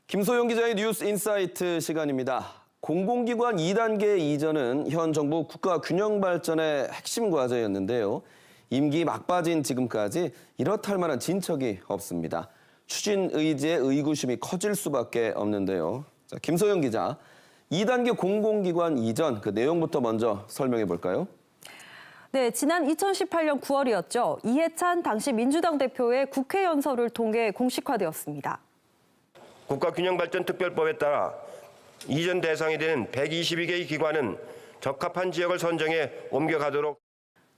김소영 기자의 뉴스 인사이트 시간입니다. 공공기관 2단계 이전은 현 정부 국가 균형 발전의 핵심 과제였는데요. 임기 막바지인 지금까지 이렇다 할 만한 진척이 없습니다. 추진 의지의 의구심이 커질 수밖에 없는데요. 자, 김소영 기자, 2단계 공공기관 이전 그 내용부터 먼저 설명해 볼까요? 네, 지난 2018년 9월이었죠. 이해찬 당시 민주당 대표의 국회 연설을 통해 공식화되었습니다. 국가균형발전특별법에 따라 이전 대상이 되는 122개의 기관은 적합한 지역을 선정해 옮겨가도록.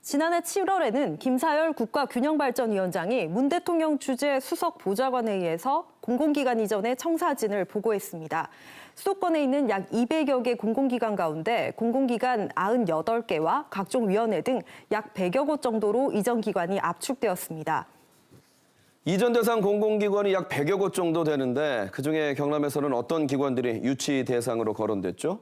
지난해 7월에는 김사열 국가균형발전위원장이 문 대통령 주재 수석 보좌관회의에서 공공기관 이전의 청사진을 보고했습니다. 수도권에 있는 약 200여 개 공공기관 가운데 공공기관 98개와 각종 위원회 등 약 100여 곳 정도로 이전 기관이 압축되었습니다. 이전 대상 공공기관이 약 100여 곳 정도 되는데 그중에 경남에서는 어떤 기관들이 유치 대상으로 거론됐죠?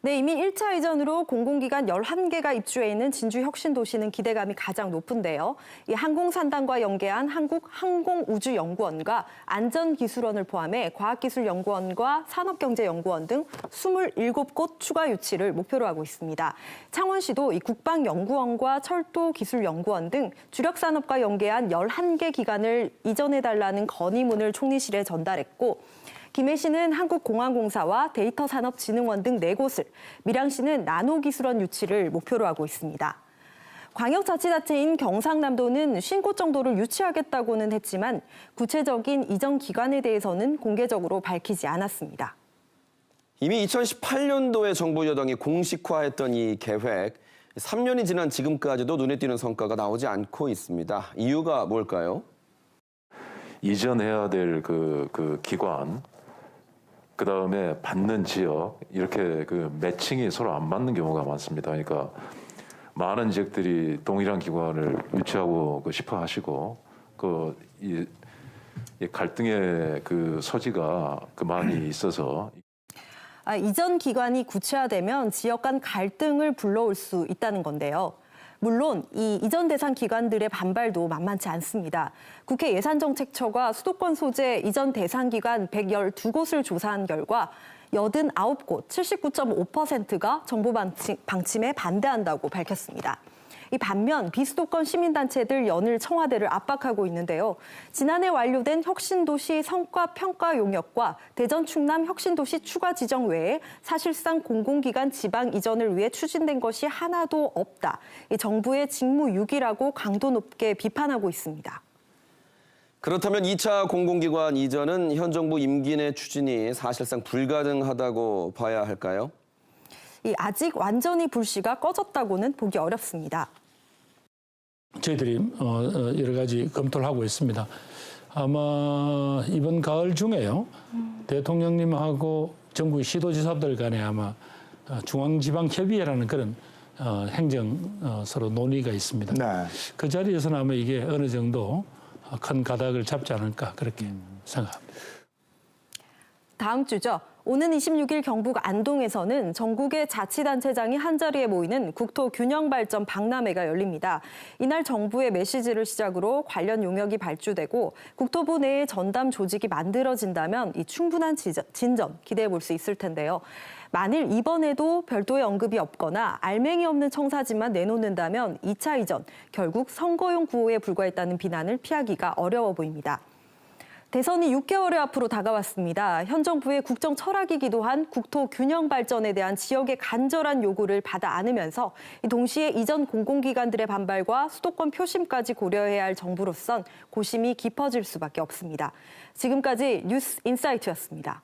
네, 이미 1차 이전으로 공공기관 11개가 입주해 있는 진주혁신도시는 기대감이 가장 높은데요. 이 항공산단과 연계한 한국항공우주연구원과 안전기술원을 포함해 과학기술연구원과 산업경제연구원 등 27곳 추가 유치를 목표로 하고 있습니다. 창원시도 이 국방연구원과 철도기술연구원 등 주력산업과 연계한 11개 기관을 이전해달라는 건의문을 총리실에 전달했고, 김해시는 한국공항공사와 데이터산업진흥원 등 4곳을, 밀양시는 나노기술원 유치를 목표로 하고 있습니다. 광역자치단체인 경상남도는 50곳 정도를 유치하겠다고는 했지만 구체적인 이전 기관에 대해서는 공개적으로 밝히지 않았습니다. 이미 2018년도에 정부 여당이 공식화했던 이 계획, 3년이 지난 지금까지도 눈에 띄는 성과가 나오지 않고 있습니다. 이유가 뭘까요? 이전해야 될 그 기관, 그다음에 받는 지역, 이렇게 그 매칭이 서로 안 맞는 경우가 많습니다. 그러니까 많은 지역들이 동일한 기관을 유치하고 싶어 하시고 이 갈등의 그 소지가 많이 있어서 이전 기관이 구체화되면 지역 간 갈등을 불러올 수 있다는 건데요. 물론 이 이전 대상 기관들의 반발도 만만치 않습니다. 국회 예산정책처가 수도권 소재 이전 대상 기관 112곳을 조사한 결과 89곳, 79.5%가 정부 방침에 반대한다고 밝혔습니다. 이 반면 비수도권 시민단체들 연일 청와대를 압박하고 있는데요. 지난해 완료된 혁신도시 성과평가 용역과 대전 충남 혁신도시 추가 지정 외에 사실상 공공기관 지방 이전을 위해 추진된 것이 하나도 없다. 이 정부의 직무유기라고 강도 높게 비판하고 있습니다. 그렇다면 2차 공공기관 이전은 현 정부 임기 내 추진이 사실상 불가능하다고 봐야 할까요? 아직 완전히 불씨가 꺼졌다고는 보기 어렵습니다. 저희들이 여러 가지 검토를 하고 있습니다. 아마 이번 가을 중에요. 대통령님하고 전국 시도지사들 간에 아마 중앙지방협의회라는 그런 행정 서로 논의가 있습니다. 네. 그 자리에서는 아마 이게 어느 정도 큰 가닥을 잡지 않을까 그렇게 생각합니다. 다음 주죠. 오는 26일 경북 안동에서는 전국의 자치단체장이 한자리에 모이는 국토균형발전 박람회가 열립니다. 이날 정부의 메시지를 시작으로 관련 용역이 발주되고 국토부 내에 전담 조직이 만들어진다면 이 충분한 진전 기대해 볼 수 있을 텐데요. 만일 이번에도 별도의 언급이 없거나 알맹이 없는 청사진만 내놓는다면 2차 이전, 결국 선거용 구호에 불과했다는 비난을 피하기가 어려워 보입니다. 대선이 6개월여 앞으로 다가왔습니다. 현 정부의 국정 철학이기도 한 국토 균형 발전에 대한 지역의 간절한 요구를 받아 안으면서 동시에 이전 공공기관들의 반발과 수도권 표심까지 고려해야 할 정부로선 고심이 깊어질 수밖에 없습니다. 지금까지 뉴스 인사이트였습니다.